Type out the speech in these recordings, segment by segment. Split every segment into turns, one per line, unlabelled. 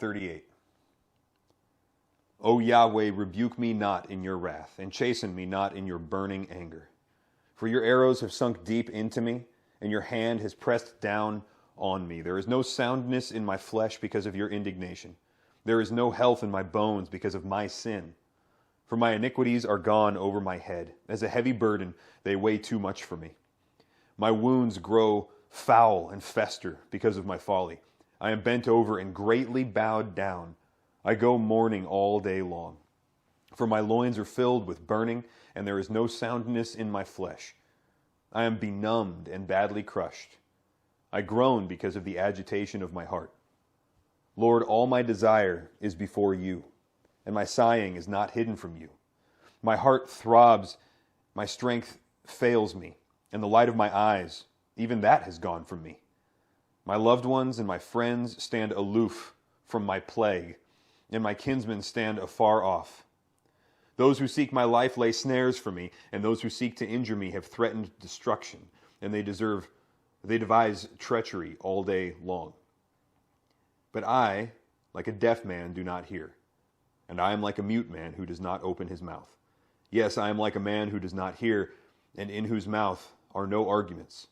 38. O Yahweh, rebuke me not in your wrath, and chasten me not in your burning anger. For your arrows have sunk deep into me, and your hand has pressed down on me. There is no soundness in my flesh because of your indignation. There is no health in my bones because of my sin. For my iniquities are gone over my head. As a heavy burden, they weigh too much for me. My wounds grow foul and fester because of my folly. I am bent over and greatly bowed down. I go mourning all day long. For my loins are filled with burning, and there is no soundness in my flesh. I am benumbed and badly crushed. I groan because of the agitation of my heart. Lord, all my desire is before you, and my sighing is not hidden from you. My heart throbs, my strength fails me, and the light of my eyes, even that has gone from me. My loved ones and my friends stand aloof from my plague, and my kinsmen stand afar off. Those who seek my life lay snares for me, and those who seek to injure me have threatened destruction, and they devise treachery all day long. But I, like a deaf man, do not hear, and I am like a mute man who does not open his mouth. Yes, I am like a man who does not hear, and in whose mouth are no arguments.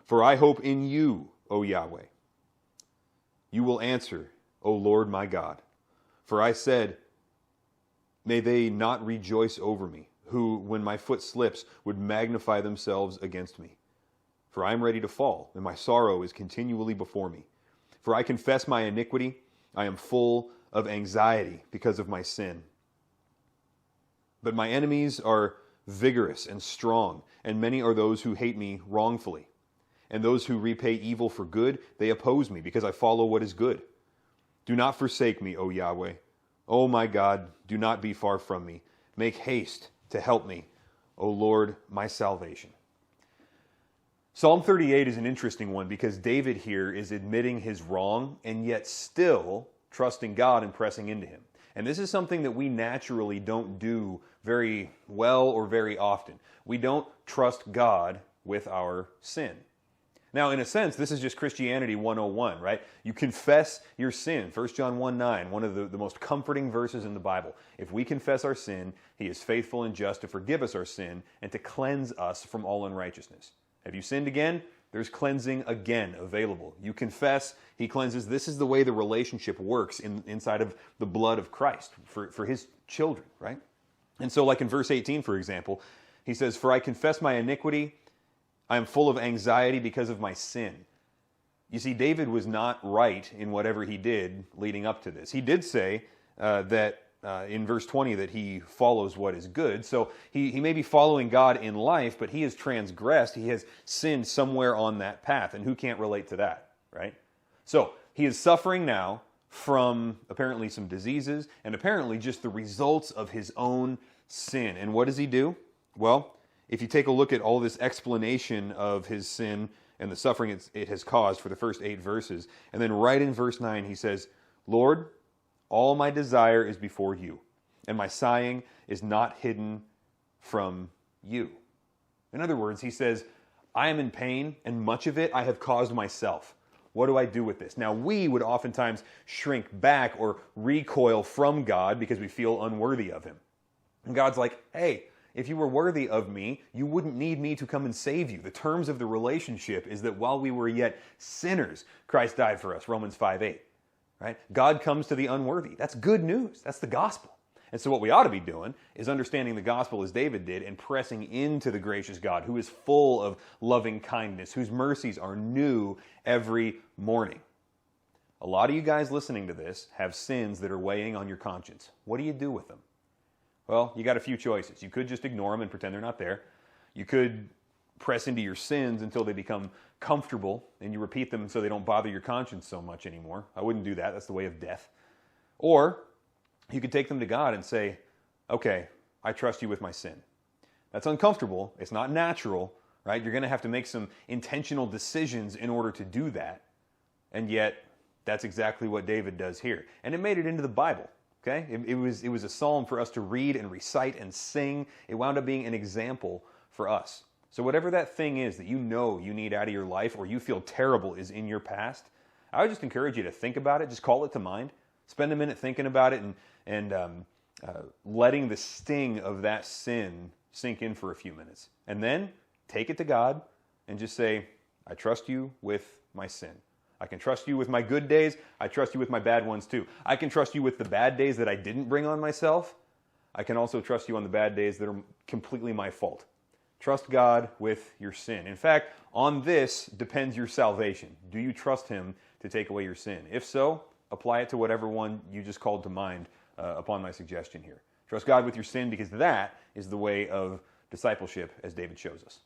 For I hope in you, O Yahweh. You will answer, O Lord my God. For I said, may they not rejoice over me, who, when my foot slips, would magnify themselves against me. For I am ready to fall, and my sorrow is continually before me. For I confess my iniquity, I am full of anxiety because of my sin. But my enemies are vigorous and strong, and many are those who hate me wrongfully. And those who repay evil for good, they oppose me, because I follow what is good. Do not forsake me, O Yahweh. O my God, do not be far from me. Make haste to help me, O Lord, my salvation. Psalm 38 is an interesting one because David here is admitting his wrong and yet still trusting God and pressing into him. And this is something that we naturally don't do very well or very often. We don't trust God with our sin. Now, in a sense, this is just Christianity 101, right? You confess your sin. 1 John 1:9, one of the most comforting verses in the Bible. If we confess our sin, he is faithful and just to forgive us our sin and to cleanse us from all unrighteousness. Have you sinned again? There's cleansing again available. You confess, he cleanses. This is the way the relationship works inside of the blood of Christ for his children, right? And so like in verse 18, for example, he says, for I confess my iniquity, I am full of anxiety because of my sin. You see, David was not right in whatever he did leading up to this. He did say that in verse 20 that he follows what is good. So he may be following God in life, but he has transgressed. He has sinned somewhere on that path. And who can't relate to that, right? So he is suffering now from apparently some diseases and apparently just the results of his own sin. And what does he do? Well, if you take a look at all this explanation of his sin and the suffering it has caused for the first 8 verses, and then right in verse 9 he says, Lord, all my desire is before you, and my sighing is not hidden from you. In other words, he says, I am in pain, and much of it I have caused myself. What do I do with this? Now, we would oftentimes shrink back or recoil from God because we feel unworthy of him. And God's like, hey, if you were worthy of me, you wouldn't need me to come and save you. The terms of the relationship is that while we were yet sinners, Christ died for us, Romans 5:8. Right? God comes to the unworthy. That's good news. That's the gospel. And so what we ought to be doing is understanding the gospel as David did and pressing into the gracious God who is full of loving kindness, whose mercies are new every morning. A lot of you guys listening to this have sins that are weighing on your conscience. What do you do with them? Well, you got a few choices. You could just ignore them and pretend they're not there. You could press into your sins until they become comfortable and you repeat them so they don't bother your conscience so much anymore. I wouldn't do that. That's the way of death. Or you could take them to God and say, okay, I trust you with my sin. That's uncomfortable. It's not natural, right? You're going to have to make some intentional decisions in order to do that. And yet, that's exactly what David does here. And it made it into the Bible. Okay? It was a psalm for us to read and recite and sing. It wound up being an example for us. So whatever that thing is that you know you need out of your life or you feel terrible is in your past, I would just encourage you to think about it. Just call it to mind. Spend a minute thinking about it and letting the sting of that sin sink in for a few minutes. And then take it to God and just say, I trust you with my sin. I can trust you with my good days. I trust you with my bad ones too. I can trust you with the bad days that I didn't bring on myself. I can also trust you on the bad days that are completely my fault. Trust God with your sin. In fact, on this depends your salvation. Do you trust Him to take away your sin? If so, apply it to whatever one you just called to mind upon my suggestion here. Trust God with your sin, because that is the way of discipleship as David shows us.